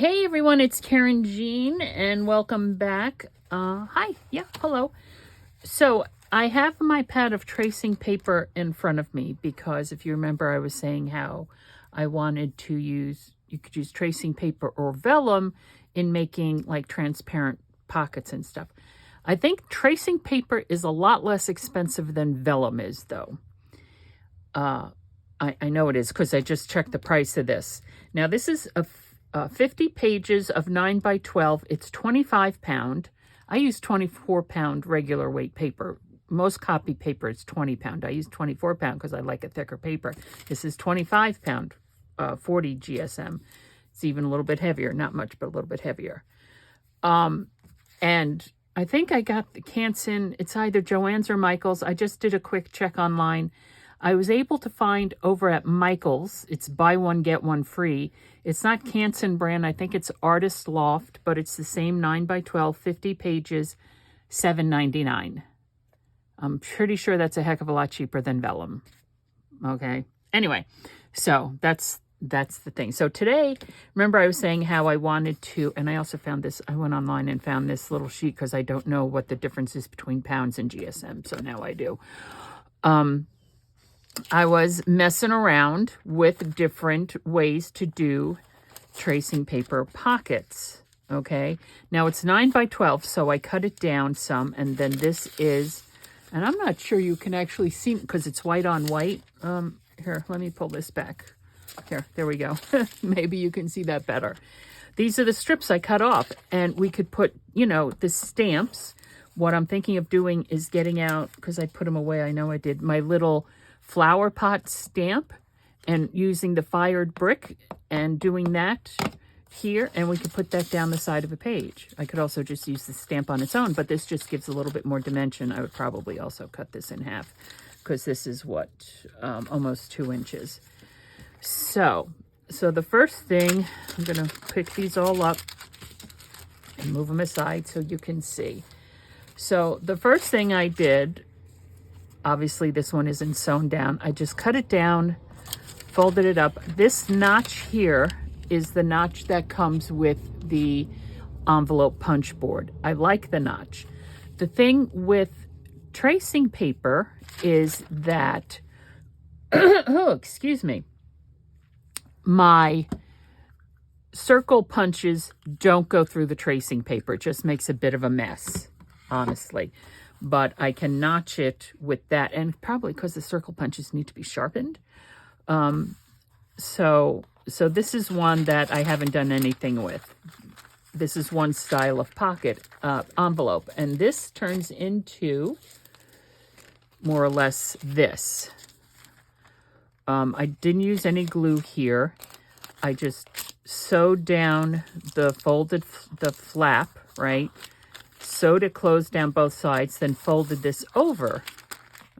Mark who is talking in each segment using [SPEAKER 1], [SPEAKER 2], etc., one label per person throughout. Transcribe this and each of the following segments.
[SPEAKER 1] Hey everyone, it's Karynjean and welcome back. Hi, yeah, hello. So I have my pad of tracing paper in front of me because if you remember I was saying how I wanted to use, you could use tracing paper or vellum in making like transparent pockets and stuff. I think tracing paper is a lot less expensive than vellum is though. I know it is because I just checked the price of this. Now this is a 50 pages of 9 by 12. It's 25 pound. I use 24 pound regular weight paper. Most copy paper is 20 pound. I use 24 pound because I like a thicker paper. This is 25 pound, 40 GSM. It's even a little bit heavier. Not much, but a little bit heavier. And I think I got the Karynjean. It's either Joann's or Michael's. I just did a quick check online. I was able to find over at Michael's, it's buy one, get one free. It's not Karynjean brand. I think it's Artist Loft, but it's the same 9 by 12, 50 pages, $7.99. I'm pretty sure that's a heck of a lot cheaper than Vellum. Okay. Anyway, so that's the thing. So today, remember I was saying how I wanted to, and I also found this, I went online and found this little sheet because I don't know what the difference is between pounds and GSM. So now I do. I was messing around with different ways to do tracing paper pockets, okay? Now it's 9 by 12, so I cut it down some, and then this is, and I'm not sure you can actually see because it's white on white. Here, let me pull this back. Here, there we go. Maybe you can see that better. These are the strips I cut off, and we could put, you know, the stamps. What I'm thinking of doing is getting out, because I put them away, I know I did, my little flower pot stamp and using the fired brick and doing that here, and we could put that down the side of a page. I could also just use the stamp on its own, but this just gives a little bit more dimension. I would probably also cut this in half because this is what, almost 2 inches. So the first thing, I'm going to pick these all up and move them aside so you can see. So the first thing I did, obviously this one isn't sewn down. I just cut it down, folded it up. This notch here is the notch that comes with the envelope punch board. I like the notch. The thing with tracing paper is that, oh, excuse me, my circle punches don't go through the tracing paper. It just makes a bit of a mess, honestly. But I can notch it with that, and probably because the circle punches need to be sharpened. So this is one that I haven't done anything with. This is one style of pocket envelope, and this turns into more or less this. I didn't use any glue here. I just sewed down the flap, right? Sewed it closed down both sides, then folded this over,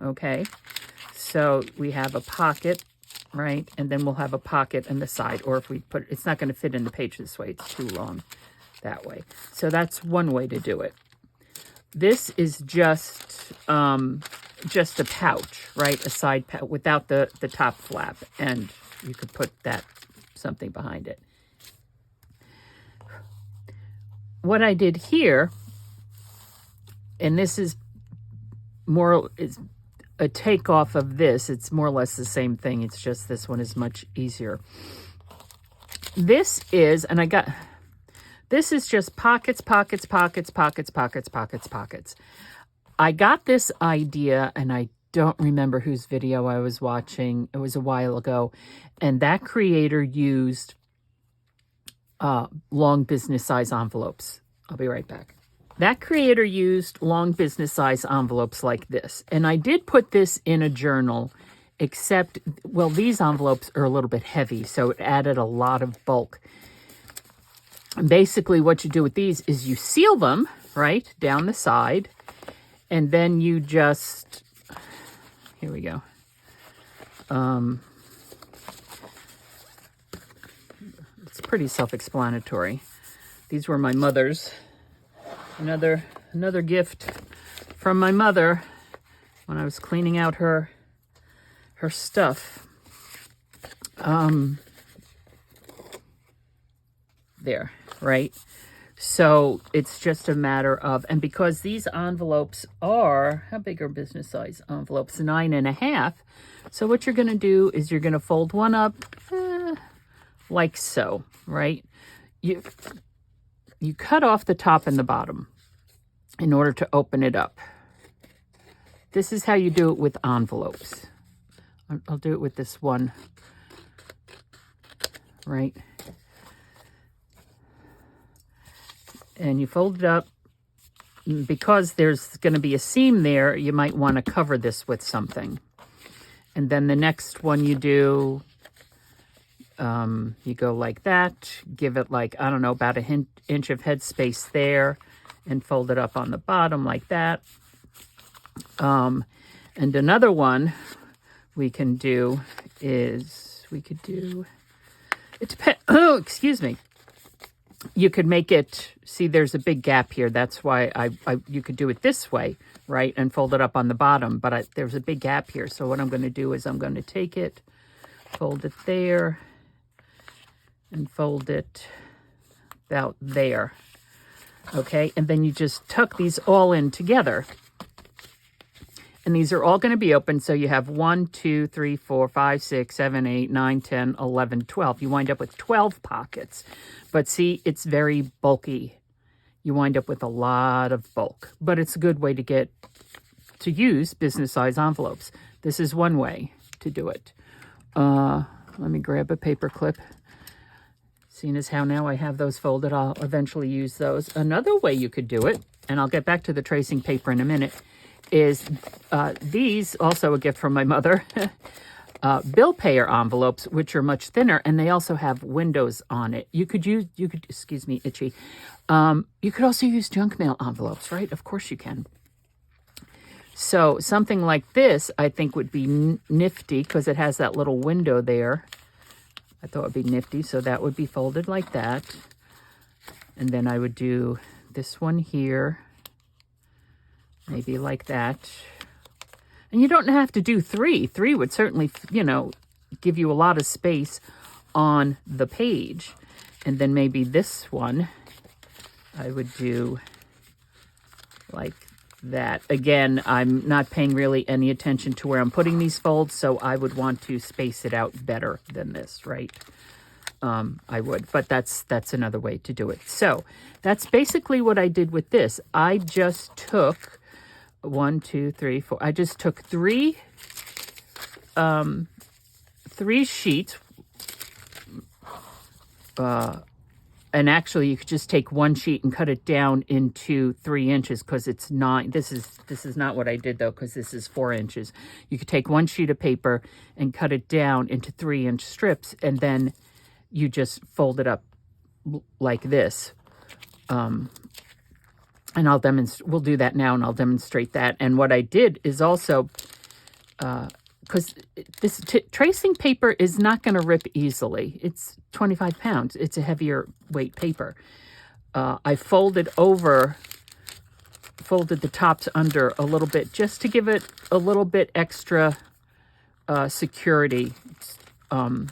[SPEAKER 1] okay? So we have a pocket, right? And then we'll have a pocket in the side, or if we put, it's not going to fit in the page this way. It's too long that way. So that's one way to do it. This is just a pouch, right? A side pouch without the top flap, and you could put that something behind it. What I did here, and this is a takeoff of this. It's more or less the same thing. It's just this one is much easier. This is, this is just pockets, pockets, pockets, pockets, pockets, pockets, pockets. I got this idea, and I don't remember whose video I was watching. It was a while ago, and that creator used long business size envelopes. I'll be right back. That creator used long business size envelopes like this. And I did put this in a journal, except, well, these envelopes are a little bit heavy, so it added a lot of bulk. And basically what you do with these is you seal them, right, down the side, and then you just, here we go. It's pretty self-explanatory. These were my mother's. Another gift from my mother when I was cleaning out her stuff. there, right? So it's just a matter of, and because these envelopes are, how big are business size envelopes? 9.5. So what you're going to do is you're going to fold one up like so, right? You cut off the top and the bottom in order to open it up. This is how you do it with envelopes. I'll do it with this one, right? And you fold it up. Because there's going to be a seam there, you might want to cover this with something. And then the next one you do, you go like that, give it like, I don't know, about an inch of headspace there, and fold it up on the bottom like that. And another one we can do is, it depends, oh, excuse me. You could make it, see there's a big gap here. That's why you could do it this way, right? And fold it up on the bottom, but there's a big gap here. So what I'm going to do is I'm going to take it, fold it there, and fold it about there. Okay, and then you just tuck these all in together. And these are all going to be open. So you have 1, 2, 3, 4, 5, 6, 7, 8, 9, 10, 11, 12. You wind up with 12 pockets. But see, it's very bulky. You wind up with a lot of bulk. But it's a good way to use business size envelopes. This is one way to do it. Let me grab a paper clip. Seeing as how now I have those folded, I'll eventually use those. Another way you could do it, and I'll get back to the tracing paper in a minute, is these, also a gift from my mother, bill payer envelopes, which are much thinner, and they also have windows on it. You could, excuse me, itchy. You could also use junk mail envelopes, right? Of course you can. So something like this, I think, would be nifty because it has that little window there. I thought it would be nifty, so that would be folded like that. And then I would do this one here. Maybe like that. And you don't have to do 3. 3 would certainly, give you a lot of space on the page. And then maybe this one, I would do like that. Again, I'm not paying really any attention to where I'm putting these folds, so I would want to space it out better than this, right? I would, but that's another way to do it. So that's basically what I did with this. I just took 1, 2, 3, 4. I just took three sheets. And actually, you could just take one sheet and cut it down into 3 inches because it's 9. This is not what I did though, because this is 4 inches. You could take one sheet of paper and cut it down into 3-inch strips, and then you just fold it up like this. And I'll demonstrate. We'll do that now, and I'll demonstrate that. And what I did is also, because this tracing paper is not going to rip easily. It's 25 pounds. It's a heavier weight paper. I folded the tops under a little bit just to give it a little bit extra security in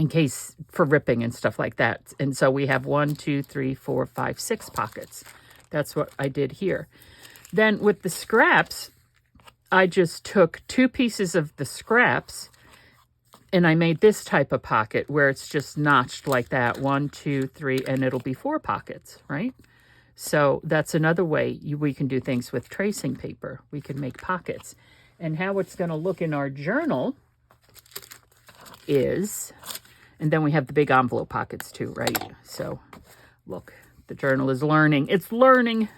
[SPEAKER 1] case for ripping and stuff like that. And so we have 1, 2, 3, 4, 5, 6 pockets. That's what I did here. Then with the scraps, I just took 2 pieces of the scraps and I made this type of pocket where it's just notched like that. 1, 2, 3, and it'll be 4 pockets, right? So that's another way we can do things with tracing paper. We can make pockets. And how it's going to look in our journal is, and then we have the big envelope pockets too, right? So look, the journal is learning. It's learning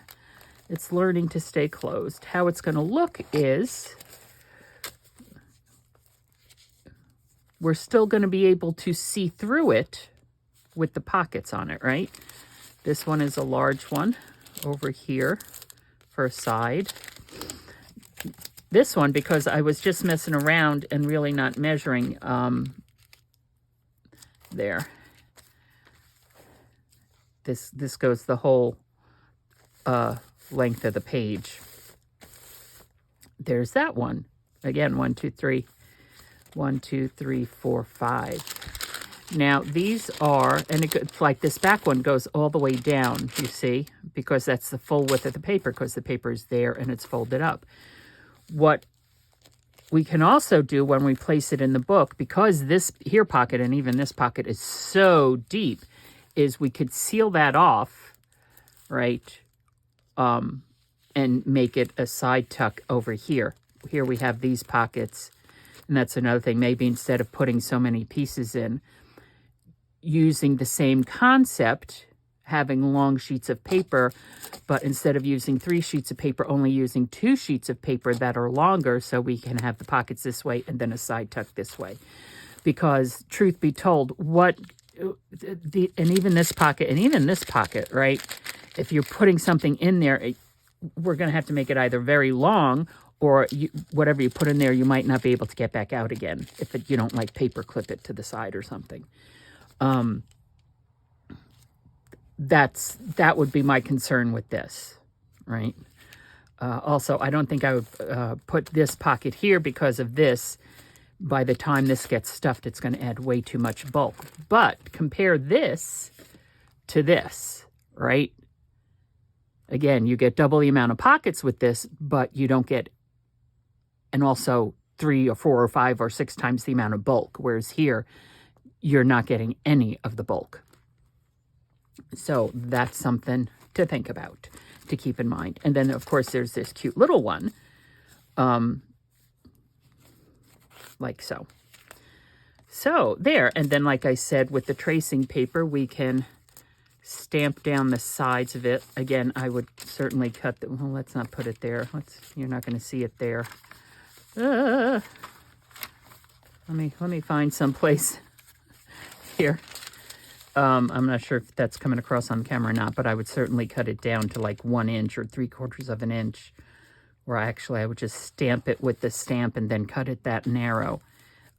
[SPEAKER 1] to stay closed. How it's going to look is, we're still going to be able to see through it with the pockets on it, right? This one is a large one over here for a side. This one, because I was just messing around and really not measuring, there. This goes the whole length of the page. There's that one. Again, 1, 2, 3. 1, 2, 3, 4, 5. Now, these are, and it's like this back one goes all the way down, you see, because that's the full width of the paper, because the paper is there and it's folded up. What we can also do when we place it in the book, because this here pocket and even this pocket is so deep, is we could seal that off, right, and make it a side tuck over here. Here we have these pockets, and that's another thing. Maybe instead of putting so many pieces in, using the same concept, having long sheets of paper, but instead of using 3 sheets of paper, only using 2 sheets of paper that are longer, so we can have the pockets this way and then a side tuck this way. Because truth be told, and even this pocket, right? If you're putting something in there, we're going to have to make it either very long, or whatever you put in there, you might not be able to get back out again if you don't like paper clip it to the side or something. That would be my concern with this, right? Also, I don't think I would put this pocket here because of this. By the time this gets stuffed, it's going to add way too much bulk. But compare this to this, right? Again, you get double the amount of pockets with this, but you don't get, and also 3 or 4 or 5 or 6 times the amount of bulk, whereas here, you're not getting any of the bulk. So that's something to think about, to keep in mind. And then, of course, there's this cute little one, like so. So there, and then like I said, with the tracing paper, we can stamp down the sides of it. Again, I would certainly cut the, well, let's not put it there. You're not going to see it there. Let me find some place here. I'm not sure if that's coming across on camera or not, but I would certainly cut it down to like 1 inch or 3/4 of an inch, where I would just stamp it with the stamp and then cut it that narrow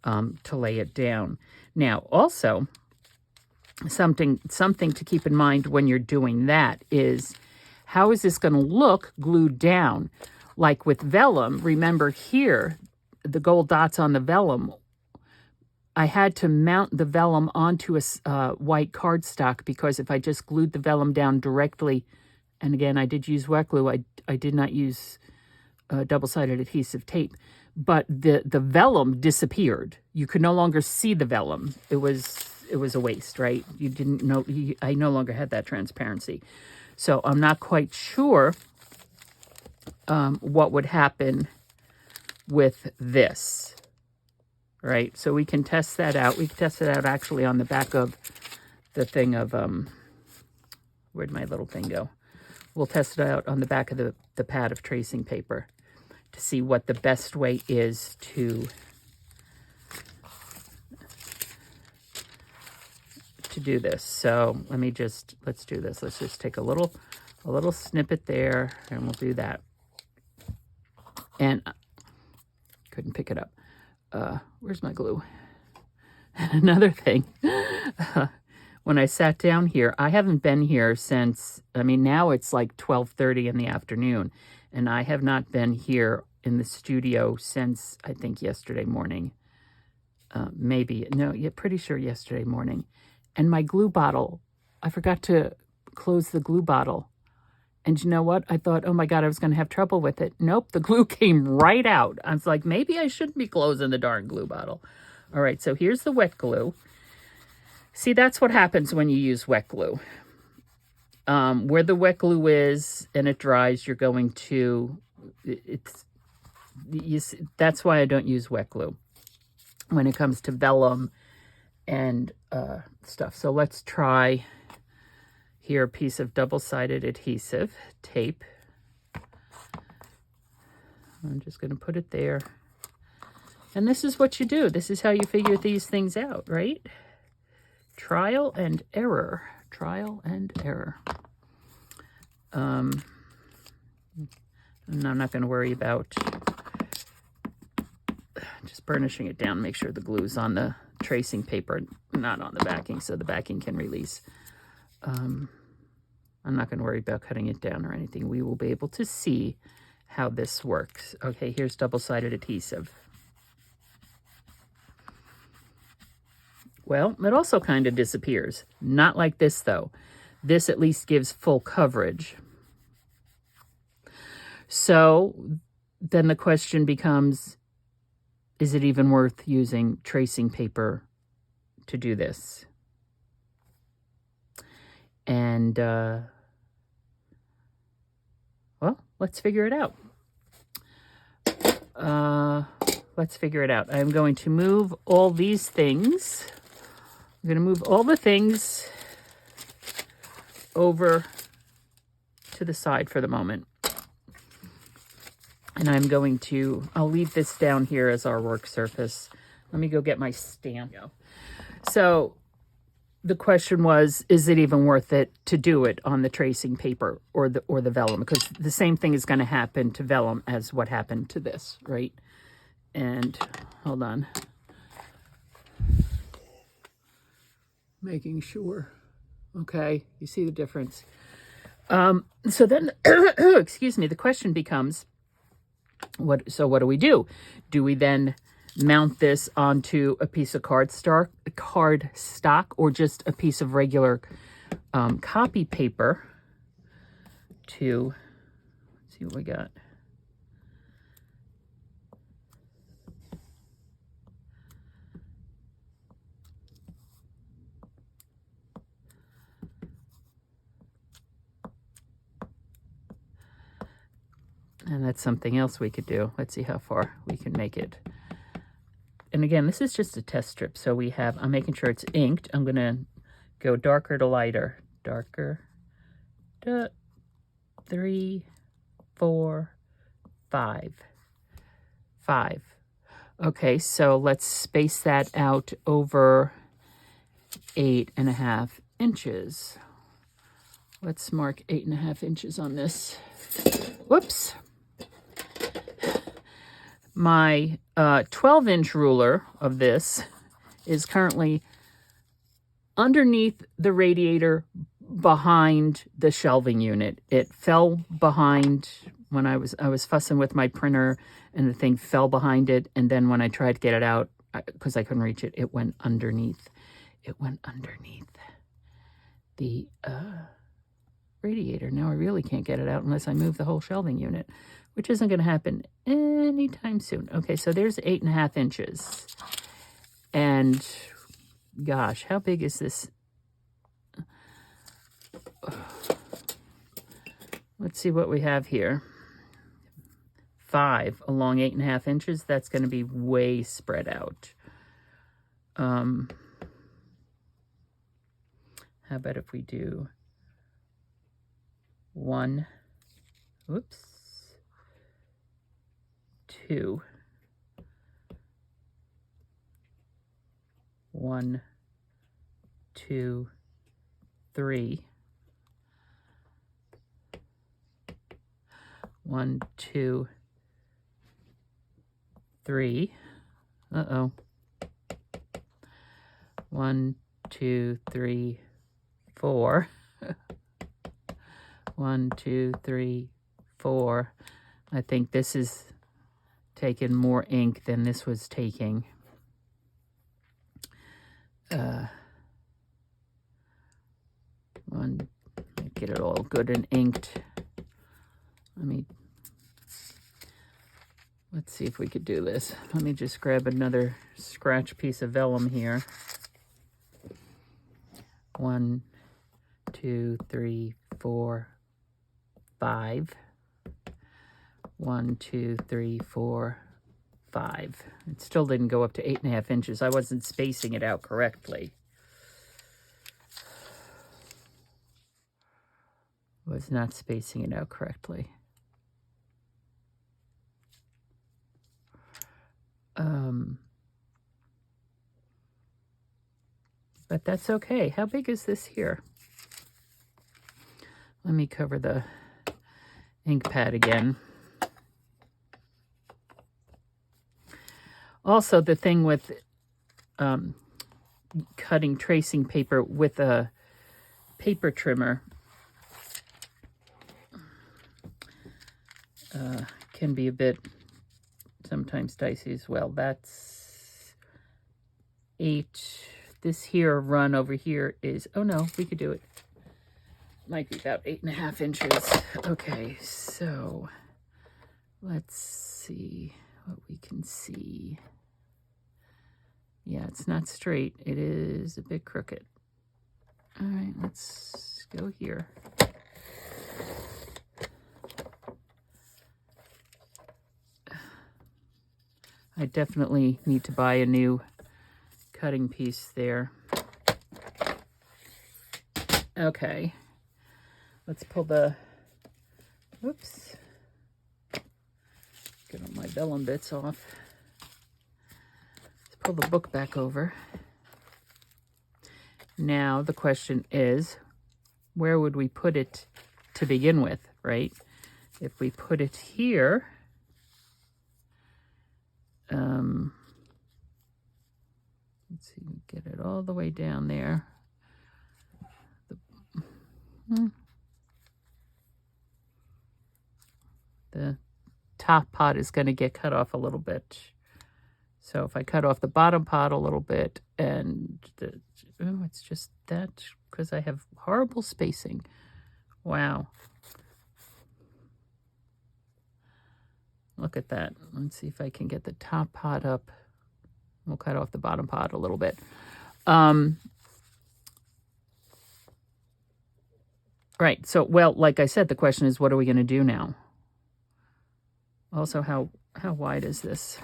[SPEAKER 1] to lay it down. Now, also, something to keep in mind when you're doing that is, how is this going to look glued down? Like with vellum, remember here, the gold dots on the vellum, I had to mount the vellum onto a white cardstock, because if I just glued the vellum down directly, and again, I did use wet glue, I did not use double-sided adhesive tape, but the vellum disappeared. You could no longer see the vellum. It was a waste, right? You didn't know, I no longer had that transparency. So I'm not quite sure what would happen with this. Right, so we can test that out. We can test it out actually on the back of the thing of, where'd my little thing go? We'll test it out on the back of the pad of tracing paper to see what the best way is to do this. So let's do this. Let's just take a little snippet there, and we'll do that. And couldn't pick it up. Where's my glue? And another thing, when I sat down here, I haven't been here since, now it's like 12:30 in the afternoon, and I have not been here in the studio since, I think, yesterday morning. Pretty sure yesterday morning. And my glue bottle, I forgot to close the glue bottle. And you know what? I thought, oh my God, I was going to have trouble with it. Nope, the glue came right out. I was like, maybe I shouldn't be closing the darn glue bottle. All right, so here's the wet glue. See, that's what happens when you use wet glue. Where the wet glue is and it dries, you're going to, that's why I don't use wet glue when it comes to vellum and stuff. So let's try here a piece of double-sided adhesive tape. I'm just going to put it there. And this is what you do. This is how you figure these things out, right? Trial and error. Trial and error. And I'm not going to worry about just burnishing it down. Make sure the glue's on the tracing paper, not on the backing, so the backing can release. I'm not going to worry about cutting it down or anything. We will be able to see how this works. Okay, here's double-sided adhesive. Well, it also kind of disappears. Not like this, though. This at least gives full coverage. So then the question becomes, is it even worth using tracing paper to do this? And, well, let's figure it out. Let's figure it out. I'm going to move all these things. I'm going to move all the things over to the side for the moment. And I'm going to, I'll leave this down here as our work surface. Let me go get my stamp. So the question was, is it even worth it to do it on the tracing paper or the vellum? Because the same thing is going to happen to vellum as what happened to this, right? And hold on. Making sure. Okay, you see the difference. So then, excuse me, the question becomes, what do we do? Do we then mount this onto a piece of cardstock or just a piece of regular copy paper to, let's see what we got. And that's something else we could do. Let's see how far we can make it. And again, this is just a test strip. So we have, I'm making sure it's inked. I'm going to go darker to lighter. Darker to 3, 4, 5. 5. Okay, so let's space that out over 8.5 inches. Let's mark 8.5 inches on this. Whoops. My 12-inch ruler of this is currently underneath the radiator behind the shelving unit. It fell behind when I was fussing with my printer, and the thing fell behind it. And then when I tried to get it out, because I couldn't reach it, it went underneath. It went underneath the radiator. Now I really can't get it out unless I move the whole shelving unit, which isn't going to happen anytime soon. Okay, so there's 8.5 inches. And gosh, how big is this? Let's see what we have here. 5 along 8.5 inches. That's going to be way spread out. How about if we do 1, whoops, 2, 1, 2, 3, 1, 2, 3. Uh-oh. 1, 2, 3, 4. 1, 2, 3, 4. I think this is taking more ink than this was taking. Get it all good and inked. Let's see if we could do this. Let me just grab another scratch piece of vellum here. 1, 2, 3, 4, 5. 1, 2, 3, 4, 5. It still didn't go up to 8.5 inches. I wasn't spacing it out correctly. Was not spacing it out correctly. But that's okay. How big is this here? Let me cover the ink pad again. Also, the thing with cutting tracing paper with a paper trimmer can be a bit sometimes dicey as well. That's 8. this here run over here is, oh no, we could do it. Might be about 8.5 inches. Okay, so let's see what we can see. Yeah, it's not straight. It is a bit crooked. All right, let's go here. I definitely need to buy a new cutting piece there. Okay, let's pull the, whoops, get all my vellum bits off. Let's pull the book back over. Now the question is, where would we put it to begin with, right? If we put it here, let's see, get it all the way down there. The top pot is going to get cut off a little bit. So if I cut off the bottom pot a little bit, and it's just that, because I have horrible spacing. Wow. Look at that. Let's see if I can get the top pot up. We'll cut off the bottom pot a little bit. Right. So, well, like I said, the question is, what are we going to do now? Also, how wide is this?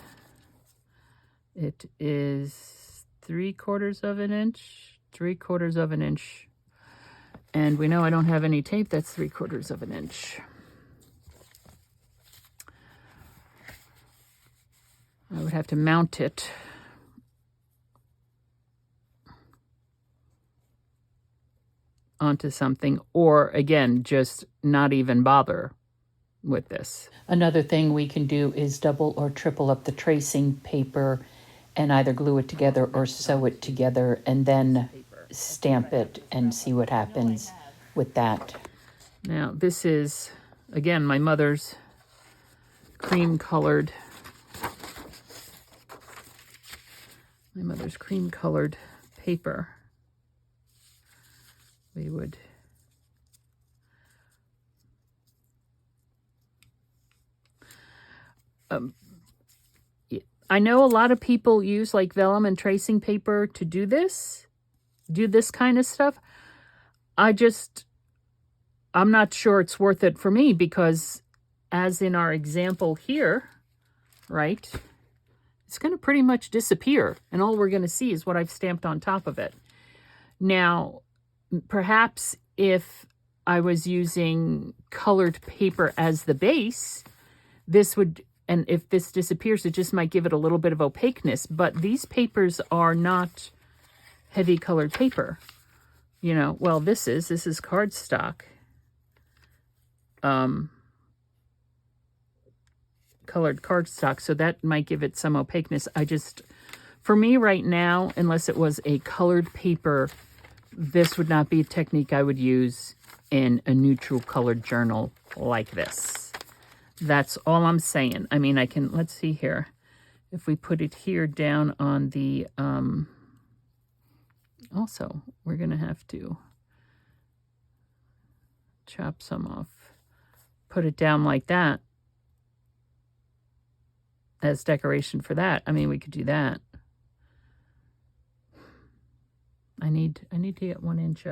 [SPEAKER 1] It is 3/4 of an inch, 3/4 of an inch. And we know I don't have any tape that's 3/4 of an inch. I would have to mount it. Onto something, or again, just not even bother with this. Another thing we can do is double or triple up the tracing paper and either glue it together or sew it together and then stamp it and see what happens with that. Now this is, again, my mother's cream colored paper. We would I know a lot of people use like vellum and tracing paper to do this kind of stuff. I'm not sure it's worth it for me, because as in our example here, right, it's going to pretty much disappear, and all we're going to see is what I've stamped on top of it. Now, perhaps if I was using colored paper as the base, this would, and if this disappears, it just might give it a little bit of opaqueness. But these papers are not heavy colored paper. You know, well, this is cardstock. Colored cardstock, so that might give it some opaqueness. For me right now, unless it was a colored paper, this would not be a technique I would use in a neutral colored journal like this. That's all I'm saying. I mean, let's see here. If we put it here down on the, also, we're going to have to chop some off. Put it down like that as decoration for that. I mean, we could do that. I need to get 1 inch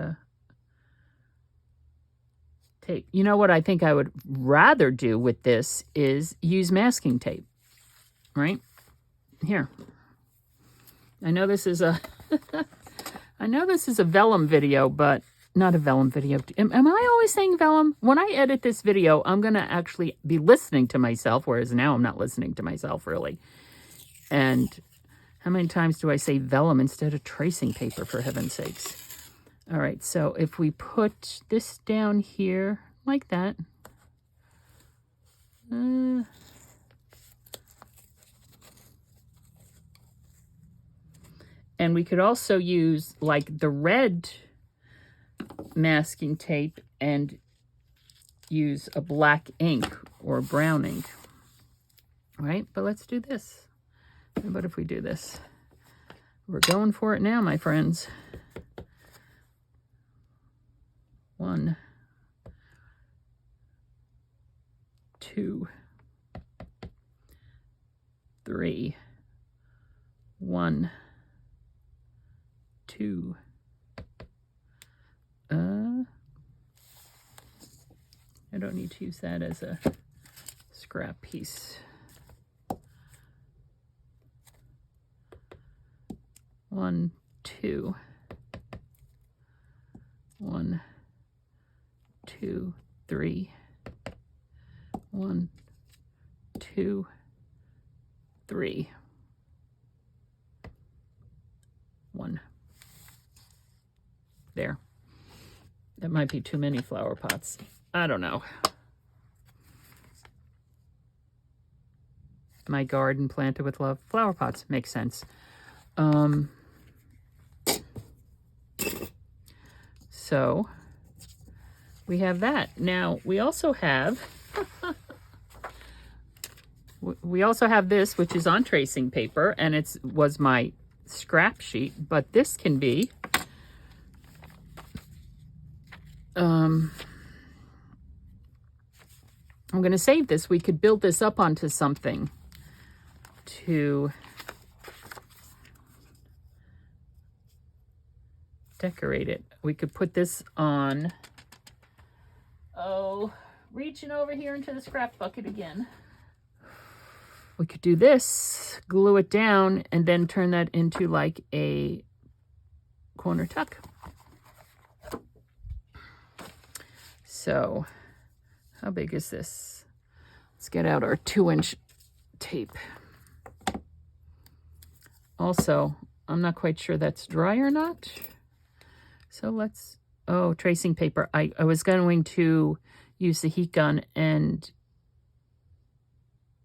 [SPEAKER 1] tape. You know what I think I would rather do with this is use masking tape, right? Here. I know this is a vellum video, but not a vellum video. Am I always saying vellum? When I edit this video, I'm going to actually be listening to myself, whereas now I'm not listening to myself, really. And how many times do I say vellum instead of tracing paper, for heaven's sakes? All right, so if we put this down here like that. And we could also use like the red masking tape and use a black ink or brown ink, right? But let's do this. What if we do this? We're going for it now, my friends. 1, 2, 3. 1, 2. I don't need to use that as a scrap piece. 1, 2. 1, 2, 3. 1, 2, 3. 1. There. That might be too many flower pots. I don't know. My garden planted with love. Flower pots makes sense. So we have that. Now we also have this, which is on tracing paper, and it was my scrap sheet, but this can be I'm going to save this. We could build this up onto something to decorate it. We could put this on, reaching over here into the scrap bucket again. We could do this, glue it down, and then turn that into like a corner tuck. So, how big is this? Let's get out our 2-inch tape. Also, I'm not quite sure that's dry or not. So let's, tracing paper. I was going to use the heat gun and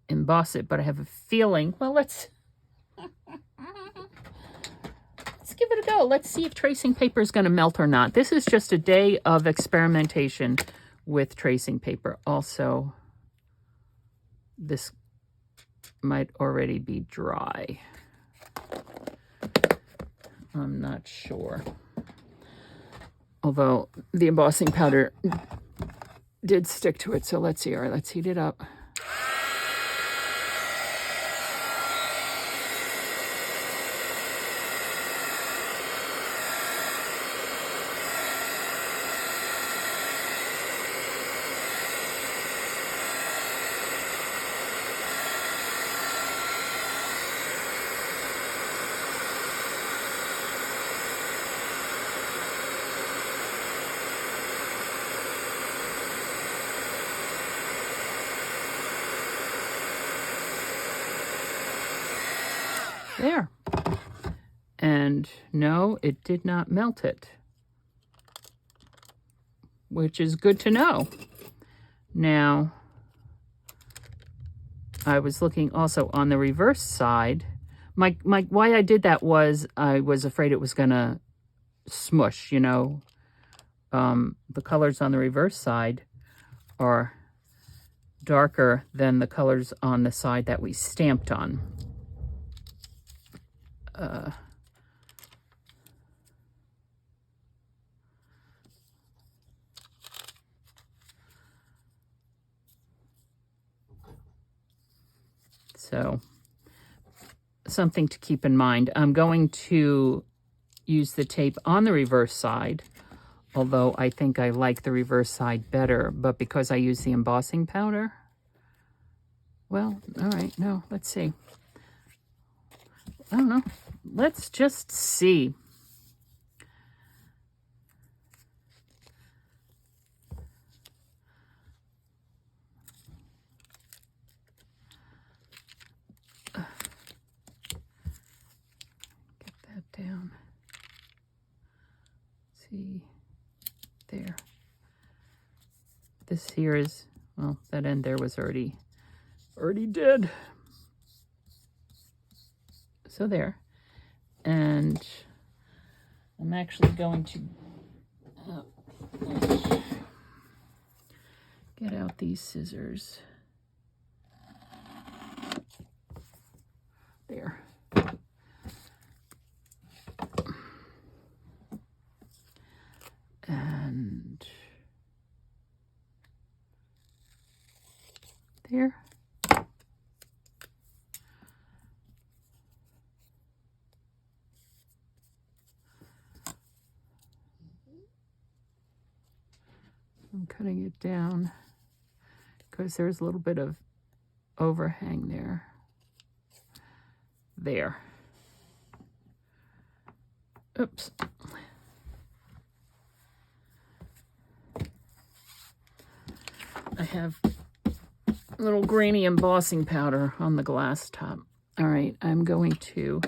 [SPEAKER 1] emboss it, but I have a feeling, well, let's give it a go. Let's see if tracing paper is going to melt or not. This is just a day of experimentation with tracing paper. Also, this might already be dry. I'm not sure. Although the embossing powder did stick to it. So let's see. All right, let's heat it up. There. And no, it did not melt it, which is good to know. Now, I was looking also on the reverse side. Why I did that was I was afraid it was gonna smush, you know. The colors on the reverse side are darker than the colors on the side that we stamped on. So, something to keep in mind. I'm going to use the tape on the reverse side, although I think I like the reverse side better, but because I use the embossing powder, well, all right, no, let's see. I don't know. Let's just see. Get that down. See, there. This here is, well, that end there was already dead. So there. And I'm actually going to get out these scissors. There. There. I'm cutting it down because there's a little bit of overhang there. There. Oops. I have a little grainy embossing powder on the glass top. All right, I'm going to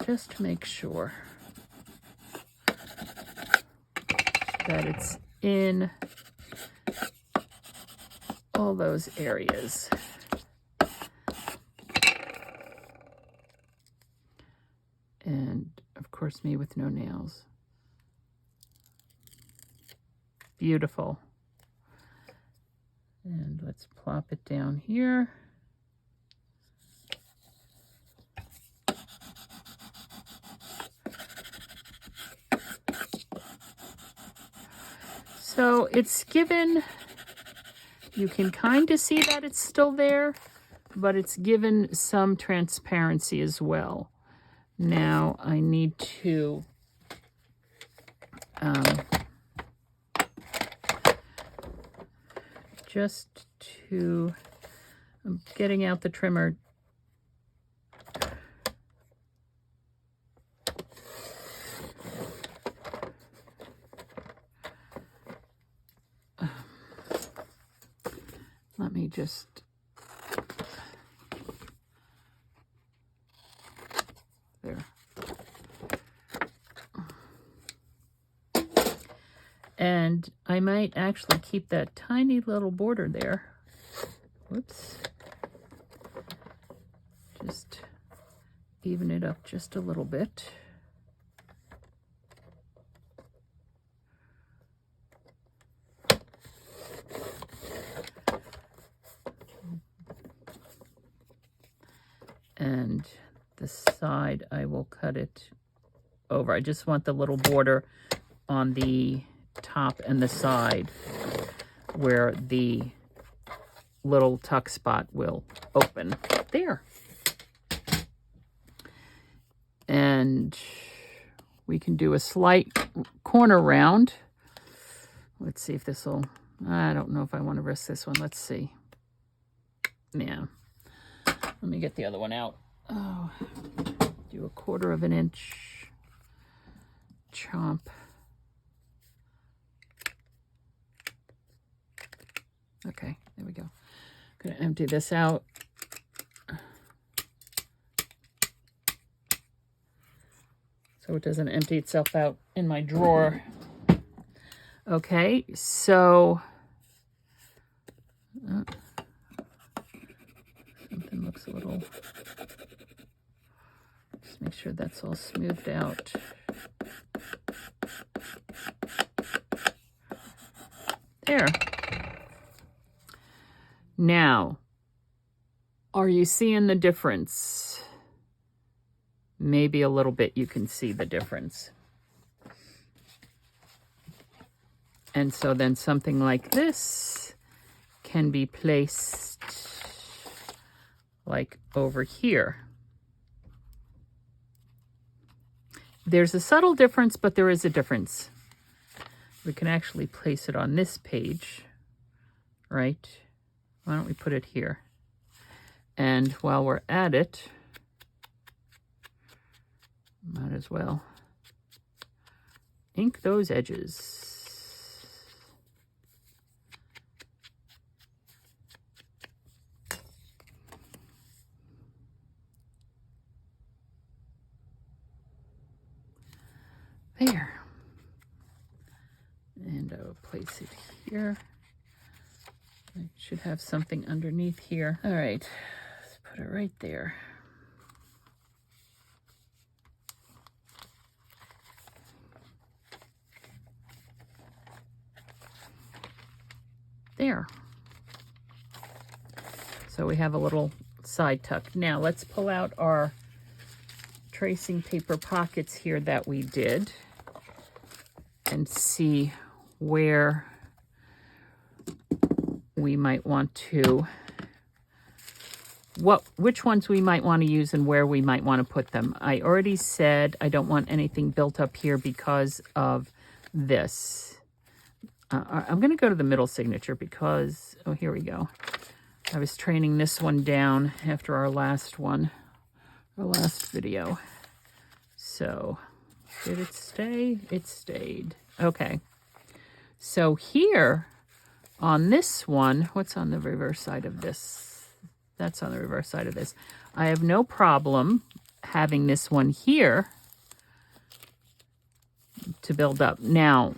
[SPEAKER 1] just make sure that it's in all those areas. And of course, me with no nails. Beautiful. And let's plop it down here. So it's given, you can kind of see that it's still there, but it's given some transparency as well. Now I need to I'm getting out the trimmer. Let me just there. And I might actually keep that tiny little border there. Whoops. Just even it up just a little bit. And the side, I will cut it over. I just want the little border on the top and the side where the little tuck spot will open. There. And we can do a slight corner round. Let's see if this will, I don't know if I want to risk this one. Let's see. Yeah. Let me get the other one out. Oh, do 1/4 inch chomp. Okay, there we go. I'm going to empty this out. So it doesn't empty itself out in my drawer. Okay, so something looks a little, just make sure that's all smoothed out. There. Now, are you seeing the difference? Maybe a little bit you can see the difference. And so then something like this can be placed like over here. There's a subtle difference, but there is a difference. We can actually place it on this page, right? Why don't we put it here? And while we're at it, might as well ink those edges. There. And I will place it here. I should have something underneath here. All right, let's put it right there. There. So we have a little side tuck. Now let's pull out our tracing paper pockets here that we did and see where we might want to, which ones we might want to use and where we might want to put them. I already said I don't want anything built up here because of this. I'm going to go to the middle signature because, oh, here we go. I was training this one down after our last video. So, did it stay? It stayed. Okay. So here, on this one, what's on the reverse side of this? That's on the reverse side of this. I have no problem having this one here to build up. Now,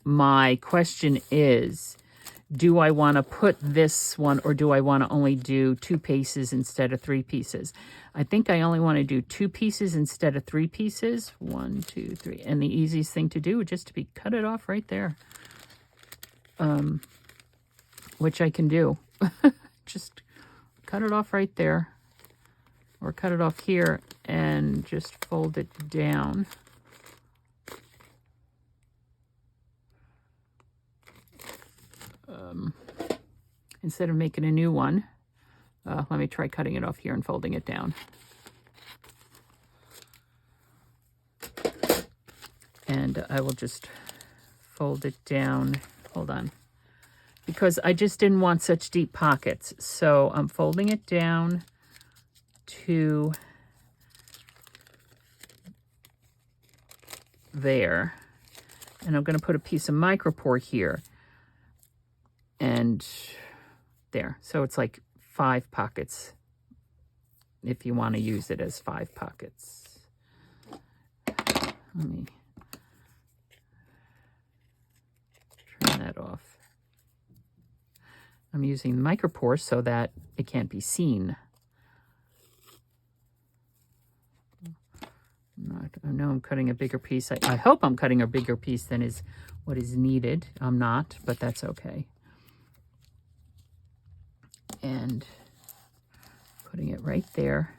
[SPEAKER 1] my question is, do I want to put this one, or do I want to only do 2 pieces instead of 3 pieces? I think I only want to do 2 pieces instead of 3 pieces. 1, 2, 3. And the easiest thing to do would just to be cut it off right there. Which I can do. Just cut it off right there. Or cut it off here and just fold it down. Instead of making a new one, let me try cutting it off here and folding it down. And I will just fold it down. Hold on. Because I just didn't want such deep pockets. So I'm folding it down to there. And I'm going to put a piece of micropore here. And there. So it's like 5 pockets if you want to use it as 5 pockets. Let me turn that off. I'm using the micropore so that it can't be seen. I know I'm cutting a bigger piece. I hope I'm cutting a bigger piece than is what is needed. I'm not, but that's okay. And putting it right there.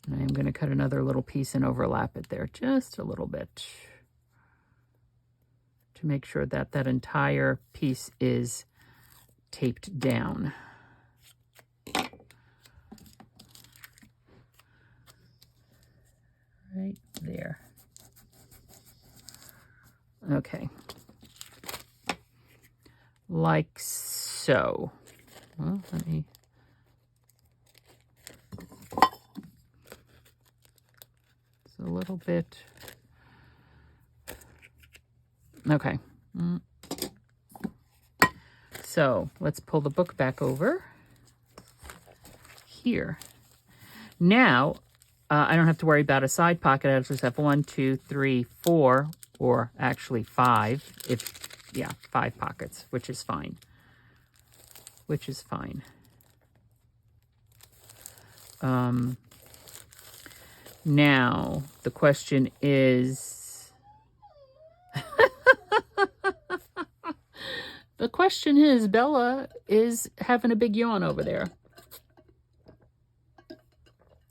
[SPEAKER 1] And I am going to cut another little piece and overlap it there just a little bit to make sure that that entire piece is taped down. Right there. Okay. Like so. Well, let me... It's a little bit... Okay. So, let's pull the book back over here. Now, I don't have to worry about a side pocket. I just have 1, 2, 3, 4, or actually 5. Yeah, 5 pockets, which is fine. Which is fine. Now, the question is... the question is, Bella is having a big yawn over there.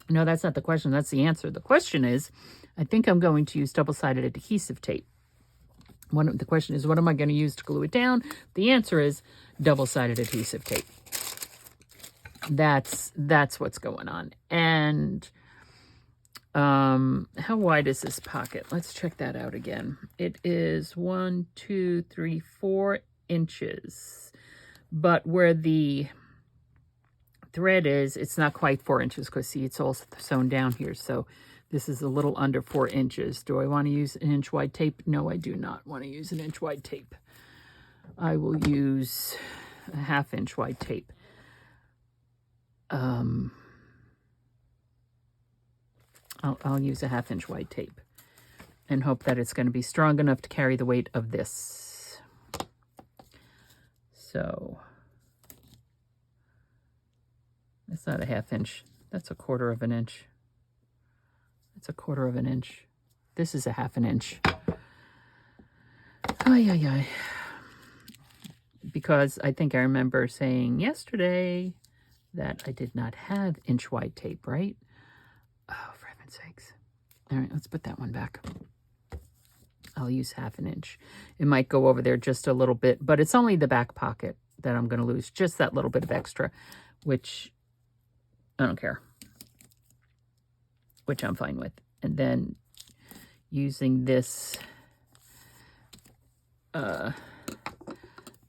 [SPEAKER 1] No, that's not the question. That's the answer. The question is, I think I'm going to use double-sided adhesive tape. The question is, what am I going to use to glue it down? The answer is double-sided adhesive tape. That's what's going on. And how wide is this pocket? Let's check that out again. It is 1, 2, 3, 4 inches. But where the thread is, it's not quite 4 inches because, see, it's all sewn down here. So this is a little under 4 inches. Do I want to use an inch wide tape? No, I do not want to use an inch wide tape. I will use a 1/2 inch wide tape. I'll use a 1/2 inch wide tape and hope that it's going to be strong enough to carry the weight of this. So that's not a 1/2 inch. That's a 1/4 inch. It's a 1/4 inch. This is a 1/2 inch. Ay, ay, ay. Because I think I remember saying yesterday that I did not have inch wide tape, right? Oh, for heaven's sakes. All right, let's put that one back. I'll use 1/2 inch. It might go over there just a little bit, but it's only the back pocket that I'm going to lose, just that little bit of extra, which I don't care, which I'm fine with. And then using this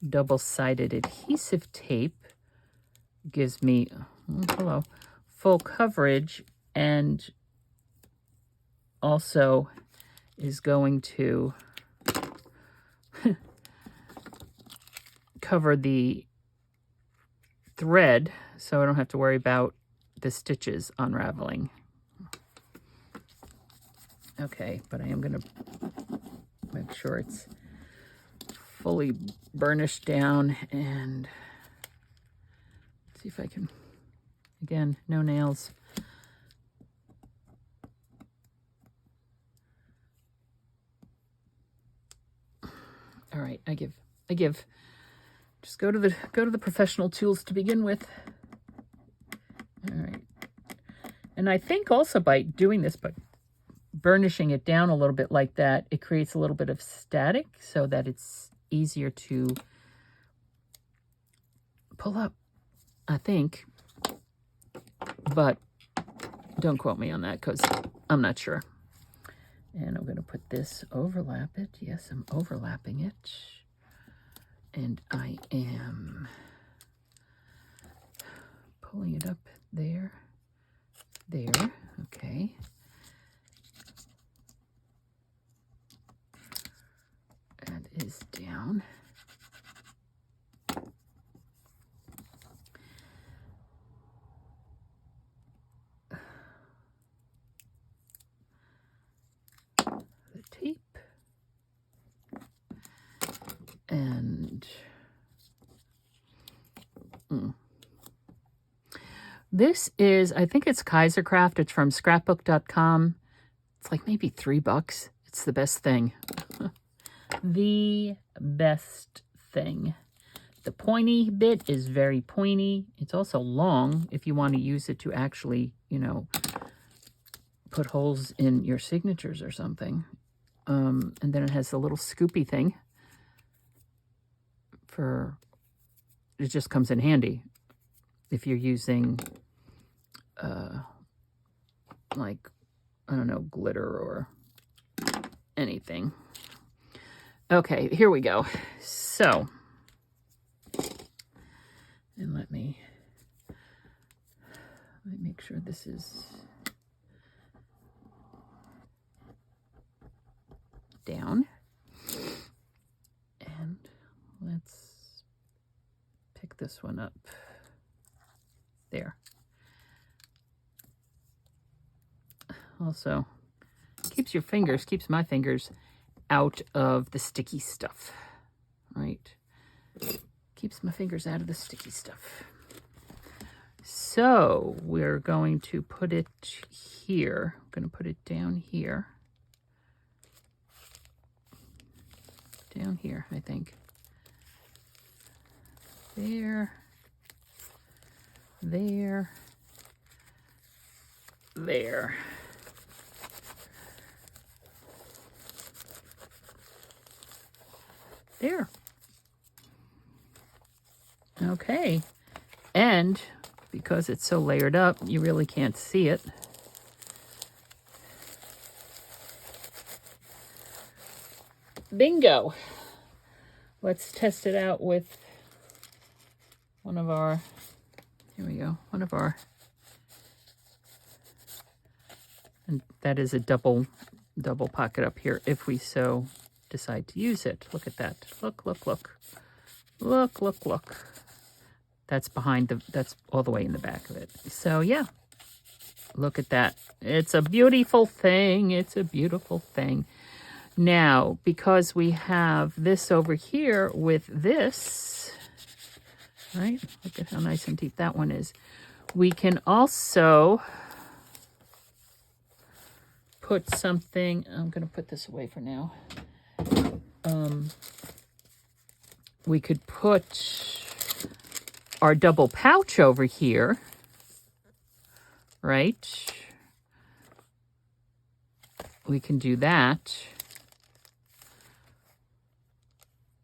[SPEAKER 1] double-sided adhesive tape gives me, full coverage, and also is going to cover the thread so I don't have to worry about the stitches unraveling. Okay, but I am going to make sure it's fully burnished down, and see if I can, again, no nails. All right, I give. Just go to the professional tools to begin with. All right. And I think also by doing this, by burnishing it down a little bit like that, it creates a little bit of static so that it's easier to pull up, I think. But don't quote me on that because I'm not sure. And I'm going to put this, overlap it. Yes, I'm overlapping it. And I am pulling it up there. Okay. That is down. The tape. And this is, I think it's Kaisercraft. It's from scrapbook.com. It's like maybe $3. It's the best thing. The best thing. The pointy bit is very pointy. It's also long if you want to use it to actually, put holes in your signatures or something. And then it has the little scoopy thing. It just comes in handy if you're using like, I don't know, glitter or anything. Okay, here we go. So, and let me make sure this is down. And let's pick this one up. There. Also, keeps my fingers out of the sticky stuff, right? Keeps my fingers out of the sticky stuff. So we're going to put it here. I'm going to put it down here. Down here, I think. There. There. There. There. Okay. And because it's so layered up, you really can't see it. Bingo. Let's test it out with one of our, here we go, and that is a double pocket up here if we so decide to use it. Look at that. Look. Look. That's that's all the way in the back of it. So yeah, look at that. It's a beautiful thing. Now, because we have this over here with this, right? Look at how nice and deep that one is. We can also put something, I'm going to put this away for now. We could put our double pouch over here, right? We can do that.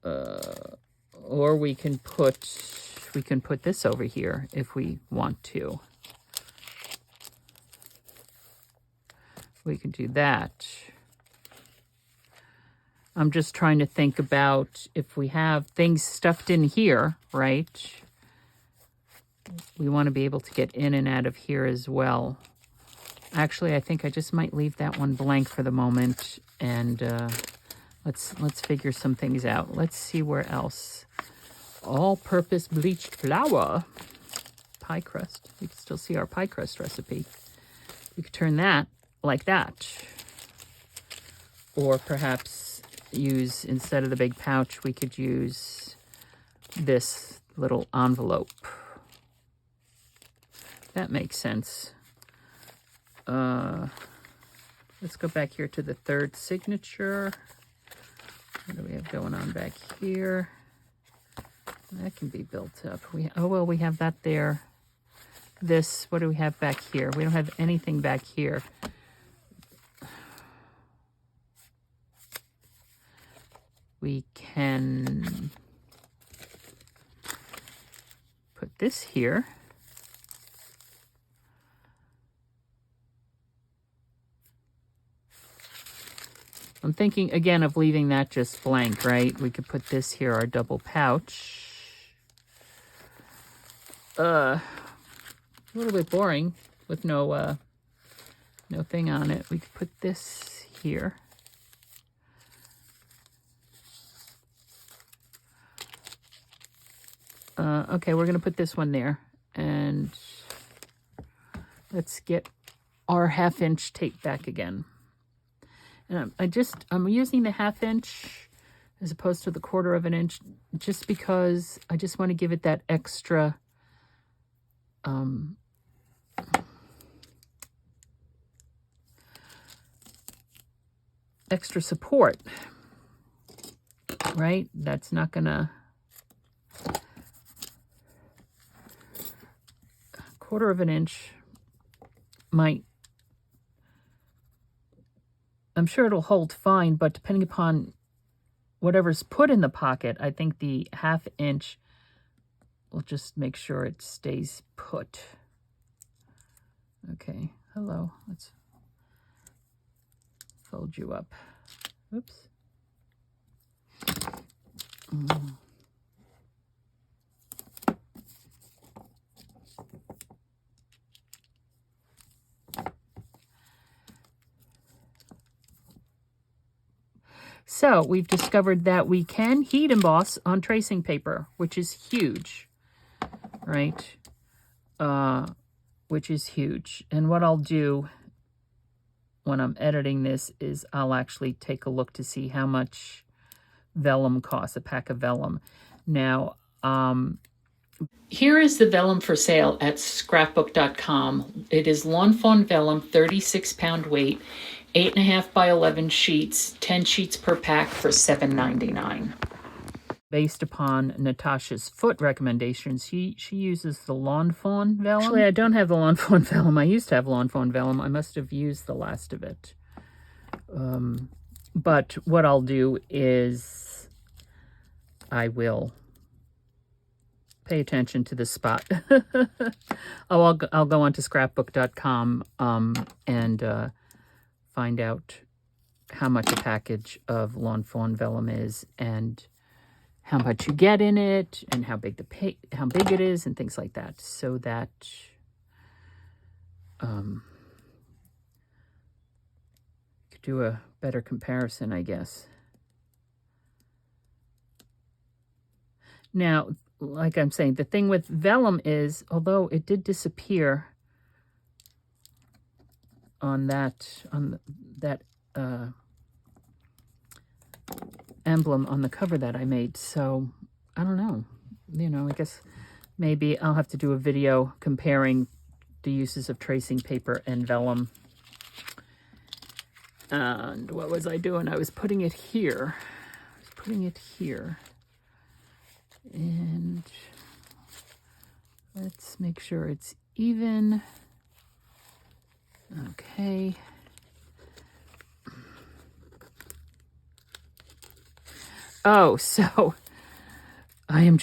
[SPEAKER 1] Or we can put this over here if we want to. We can do that. I'm just trying to think about if we have things stuffed in here, right? We want to be able to get in and out of here as well. Actually, I think I just might leave that one blank for the moment, and let's figure some things out. Let's see where else. All-purpose bleached flour. Pie crust. You can still see our pie crust recipe. We could turn that like that. Or perhaps use, instead of the big pouch, we could use this little envelope. That makes sense. Let's go back here to the third signature. What do we have going on back here? That can be built up. We have that there. This, what do we have back here? We don't have anything back here. We can put this here. I'm thinking again of leaving that just blank, right? We could put this here, our double pouch. A little bit boring with no thing on it. We could put this here. Okay, we're going to put this one there. And let's get our 1/2 inch tape back again. And I'm using the 1/2 inch as opposed to the 1/4 inch just because I just want to give it that extra extra support, right? That's not gonna 1/4 inch might, I'm sure it'll hold fine, but depending upon whatever's put in the pocket, I think the 1/2 inch will just make sure it stays put. Okay, hello, let's fold you up. Oops. So we've discovered that we can heat emboss on tracing paper, which is huge, right? Which is huge. And what I'll do when I'm editing this is I'll actually take a look to see how much vellum costs, a pack of vellum. Now, here is the vellum for sale at scrapbook.com. It is Lawn Fawn vellum, 36-pound weight, 8.5 by 11 sheets, 10 sheets per pack for $7.99. Based upon Natasha's foot recommendations, she uses the Lawn Fawn vellum. Actually, I don't have the Lawn Fawn vellum. I used to have Lawn Fawn vellum. I must have used the last of it. But what I'll do is I will pay attention to the spot. I'll go on to scrapbook.com and find out how much a package of Lawn Fawn vellum is and how much you get in it and how big it is and things like that, so that you could do a better comparison, I guess. Now, like I'm saying, the thing with vellum is, although it did disappear on that emblem on the cover that I made, so I don't know. You know, I guess maybe I'll have to do a video comparing the uses of tracing paper and vellum. And what was I doing? I was putting it here. And let's make sure it's even. Okay. Oh, so I'm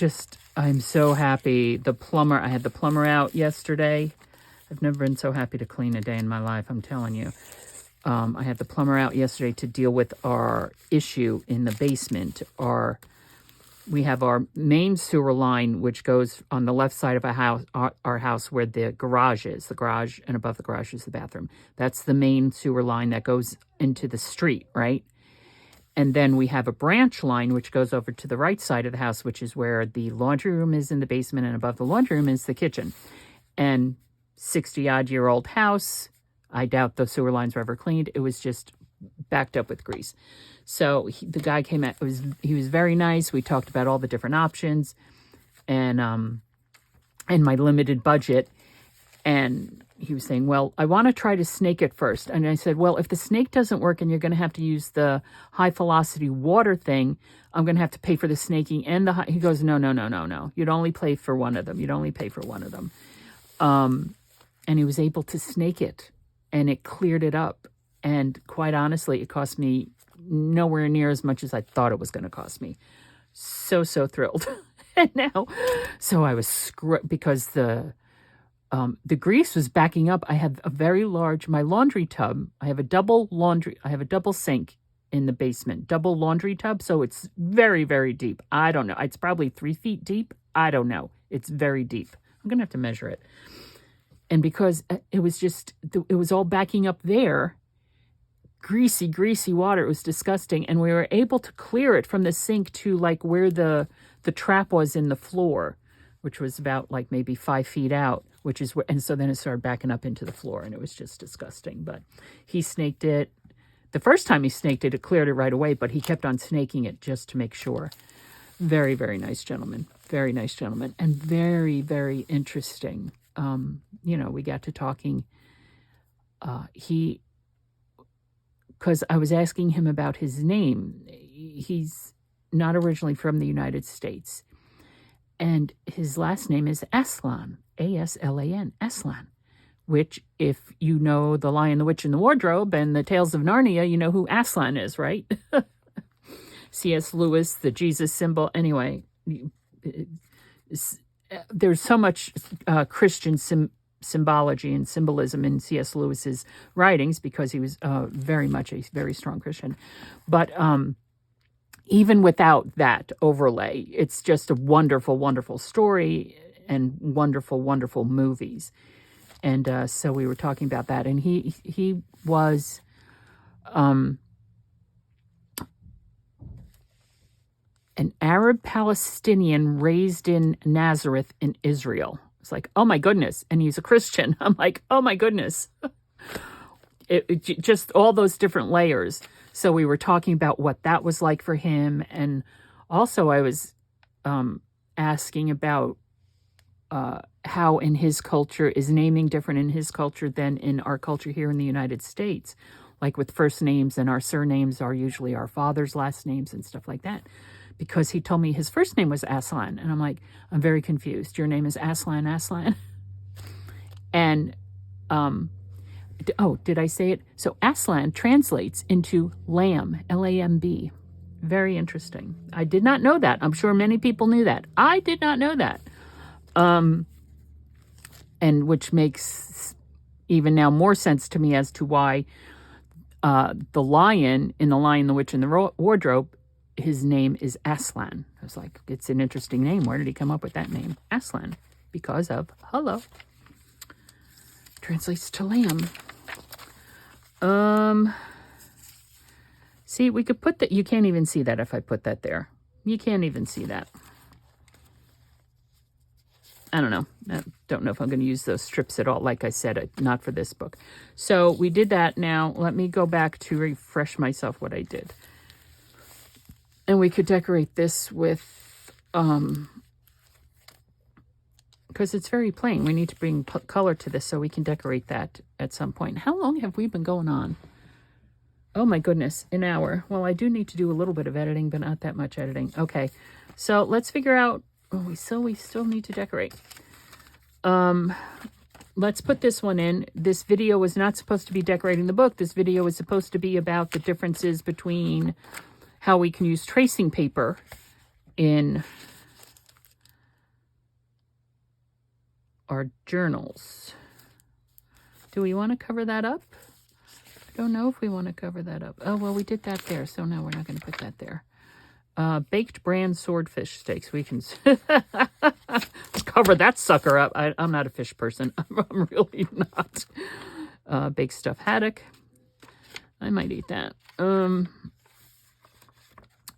[SPEAKER 1] so happy. I had the plumber out yesterday. I've never been so happy to clean a day in my life, I'm telling you. I had the plumber out yesterday to deal with our issue in the basement. We have our main sewer line, which goes on the left side of our house where the garage is. The garage, and above the garage is the bathroom. That's the main sewer line that goes into the street, right? And then we have a branch line, which goes over to the right side of the house, which is where the laundry room is in the basement, and above the laundry room is the kitchen. And 60-odd-year-old house, I doubt the sewer lines were ever cleaned. It was just backed up with grease. So the guy came out. He was very nice. We talked about all the different options and my limited budget. And he was saying, well, I want to try to snake it first. And I said, well, if the snake doesn't work and you're going to have to use the high velocity water thing, I'm going to have to pay for the snaking and he goes, no. You'd only pay for one of them. And he was able to snake it, and it cleared it up. And quite honestly, it cost me nowhere near as much as I thought it was going to cost me. So thrilled. And now, so I was because the grease was backing up. I have my laundry tub. I have a double sink in the basement, double laundry tub. So it's very, very deep. I don't know. It's probably 3 feet deep. I don't know. It's very deep. I'm going to have to measure it. And because it was all backing up there, greasy water. It was disgusting. And we were able to clear it from the sink to like where the trap was in the floor, which was about like maybe 5 feet out, and so then it started backing up into the floor, and it was just disgusting. But he snaked it. The first time he snaked it, it cleared it right away, but he kept on snaking it just to make sure. Very, very nice gentleman. Very nice gentleman. And very, very interesting. We got to talking. Because I was asking him about his name. He's not originally from the United States. And his last name is Aslan, Aslan, Aslan, which if you know The Lion, the Witch, and the Wardrobe and the Tales of Narnia, you know who Aslan is, right? C.S. Lewis, the Jesus symbol. Anyway, there's so much Christian symbology and symbolism in C.S. Lewis's writings because he was very much a very strong Christian. But even without that overlay, it's just a wonderful, wonderful story and wonderful, wonderful movies. And so we were talking about that. And he was an Arab Palestinian raised in Nazareth in Israel. It's like, oh my goodness. And he's a Christian. I'm like, oh my goodness. It just all those different layers. So we were talking about what that was like for him. And also I was asking about how in his culture is naming different in his culture than in our culture here in the United States. Like with first names, and our surnames are usually our father's last names and stuff like that. Because he told me his first name was Aslan. And I'm like, I'm very confused. Your name is Aslan? And, did I say it? So Aslan translates into lamb, Lamb. Very interesting. I did not know that. I'm sure many people knew that. I did not know that. And which makes even now more sense to me as to why the lion in The Lion, the Witch, and the Wardrobe, his name is Aslan. I was like, it's an interesting name. Where did he come up with that name? Aslan. Because of, hello. Translates to lamb. See, we could put that. You can't even see that if I put that there. You can't even see that. I don't know. I don't know if I'm going to use those strips at all. Like I said, not for this book. So we did that. Now let me go back to refresh myself what I did. And we could decorate this with, because it's very plain. We need to bring color to this so we can decorate that at some point. How long have we been going on? Oh my goodness, an hour. Well, I do need to do a little bit of editing, but not that much editing. Okay, so let's figure out, we still need to decorate. Let's put this one in. This video was not supposed to be decorating the book. This video was supposed to be about the differences between how we can use tracing paper in our journals. Do we want to cover that up? I don't know if we want to cover that up. Oh, well, we did that there, so no, we're not going to put that there. Baked bran swordfish steaks. We can let's cover that sucker up. I'm not a fish person. I'm really not. Baked stuffed haddock. I might eat that.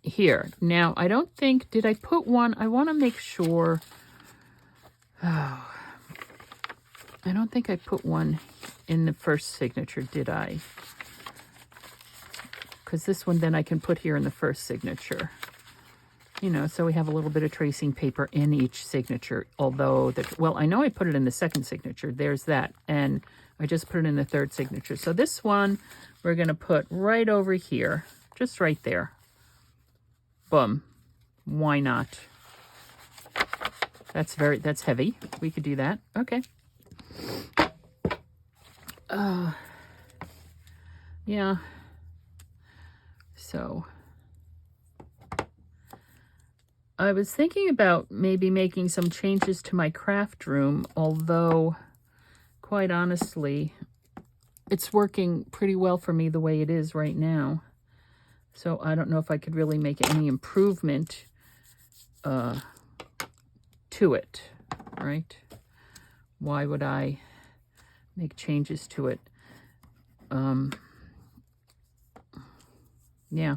[SPEAKER 1] Here. Now, I don't think, did I put one? I want to make sure. Oh, I don't think I put one in the first signature, did I? Because this one then I can put here in the first signature. You know, so we have a little bit of tracing paper in each signature. Although, well, I know I put it in the second signature. There's that. And I just put it in the third signature. So this one, we're going to put right over here. Just right there. Boom. Why not? That's heavy. We could do that. Okay. Yeah. So I was thinking about maybe making some changes to my craft room, although quite honestly, it's working pretty well for me the way it is right now. So I don't know if I could really make any improvement to it, right? Why would I make changes to it? Yeah.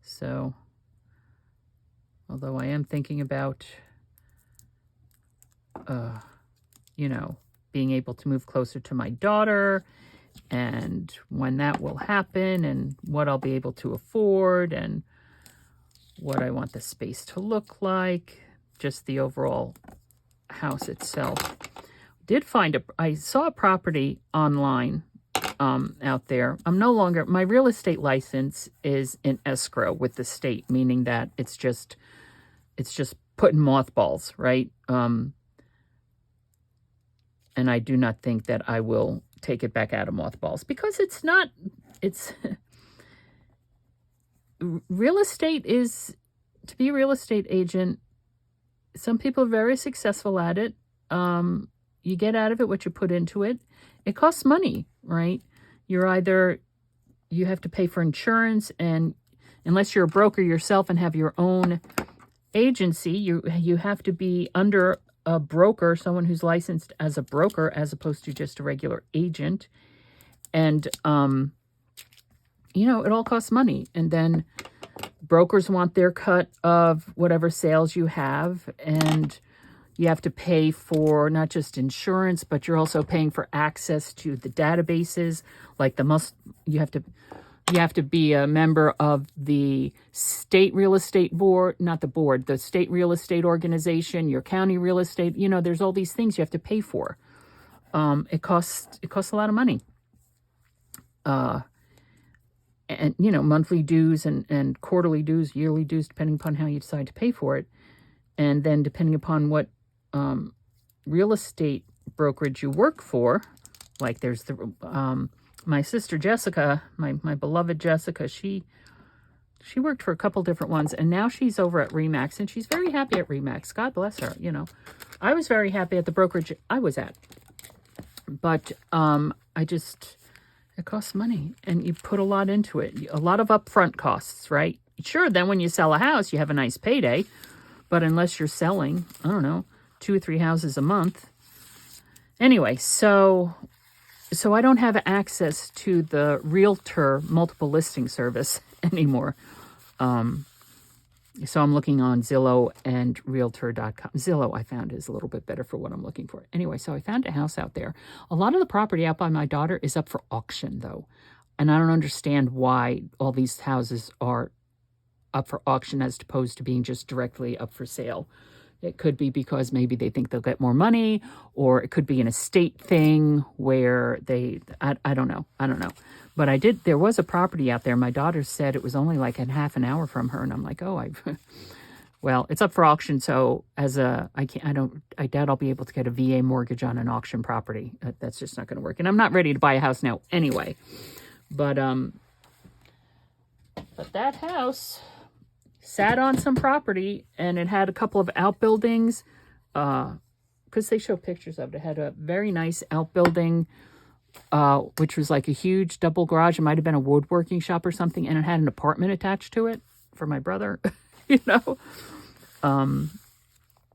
[SPEAKER 1] So, although I am thinking about, you know, being able to move closer to my daughter and when that will happen and what I'll be able to afford and what I want the space to look like, just the overall house itself. I saw a property online out there. I'm no longer, my real estate license is in escrow with the state, meaning that it's just putting mothballs, right? And I do not think that I will take it back out of mothballs because it's real estate is, to be a real estate agent, some people are very successful at it. You get out of it what you put into it. It costs money, right? You have to pay for insurance, and unless you're a broker yourself and have your own agency, you have to be under a broker, someone who's licensed as a broker as opposed to just a regular agent. And, you know, it all costs money. And then brokers want their cut of whatever sales you have, and you have to pay for not just insurance, but you're also paying for access to the databases. Like you have to be a member of the state real estate board, not the board, the state real estate organization, your county real estate. You know, there's all these things you have to pay for. It costs a lot of money. And, you know, monthly dues and quarterly dues, yearly dues, depending upon how you decide to pay for it. And then depending upon what real estate brokerage you work for, like there's the my sister Jessica, my beloved Jessica, she worked for a couple different ones, and now she's over at Remax, and she's very happy at Remax. God bless her. You know, I was very happy at the brokerage I was at, but it costs money, and you put a lot into it, a lot of upfront costs, right? Sure, then when you sell a house, you have a nice payday, but unless you're selling, I don't know, 2 or 3 houses a month. Anyway, so I don't have access to the Realtor multiple listing service anymore. So I'm looking on Zillow and Realtor.com. Zillow, I found, is a little bit better for what I'm looking for. Anyway, so I found a house out there. A lot of the property out by my daughter is up for auction, though. And I don't understand why all these houses are up for auction as opposed to being just directly up for sale. It could be because maybe they think they'll get more money, or it could be an estate thing where I don't know. But there was a property out there. My daughter said it was only like a half an hour from her. And I'm like, well, it's up for auction. So I doubt I'll be able to get a VA mortgage on an auction property. That's just not going to work. And I'm not ready to buy a house now anyway. But, But that house sat on some property, and it had a couple of outbuildings, because they show pictures of it. It had a very nice outbuilding, which was like a huge double garage. It might have been a woodworking shop or something, and it had an apartment attached to it for my brother, you know. And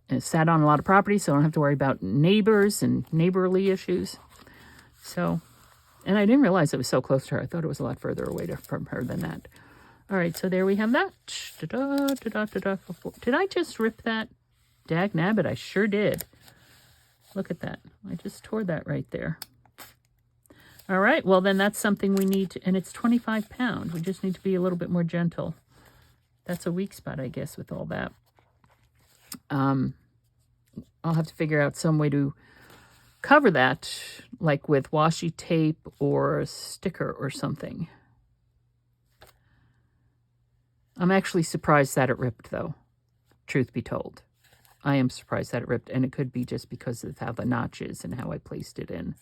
[SPEAKER 1] it sat on a lot of property, so I don't have to worry about neighbors and neighborly issues. So, and I didn't realize it was so close to her. I thought it was a lot further away from her than that. All right, so there we have that. Did I just rip that? Dag nabbit, I sure did. Look at that. I just tore that right there. All right, well, then that's something we need to, and it's 25 pounds. We just need to be a little bit more gentle. That's a weak spot, I guess, with all that. I'll have to figure out some way to cover that, like with washi tape or a sticker or something. I'm actually surprised that it ripped, though, truth be told. I am surprised that it ripped, and it could be just because of how the notch is and how I placed it in.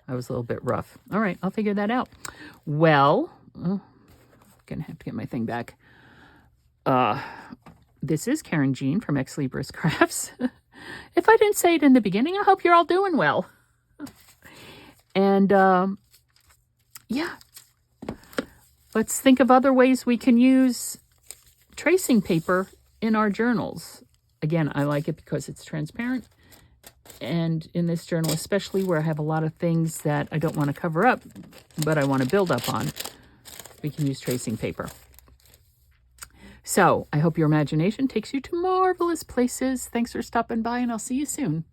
[SPEAKER 1] I was a little bit rough. All right, I'll figure that out. Well, I'm going to have to get my thing back. This is Karynjean from Ex Libris Crafts. If I didn't say it in the beginning, I hope you're all doing well. And, yeah. Let's think of other ways we can use tracing paper in our journals. Again, I like it because it's transparent. And in this journal, especially where I have a lot of things that I don't want to cover up, but I want to build up on, we can use tracing paper. So I hope your imagination takes you to marvelous places. Thanks for stopping by, and I'll see you soon.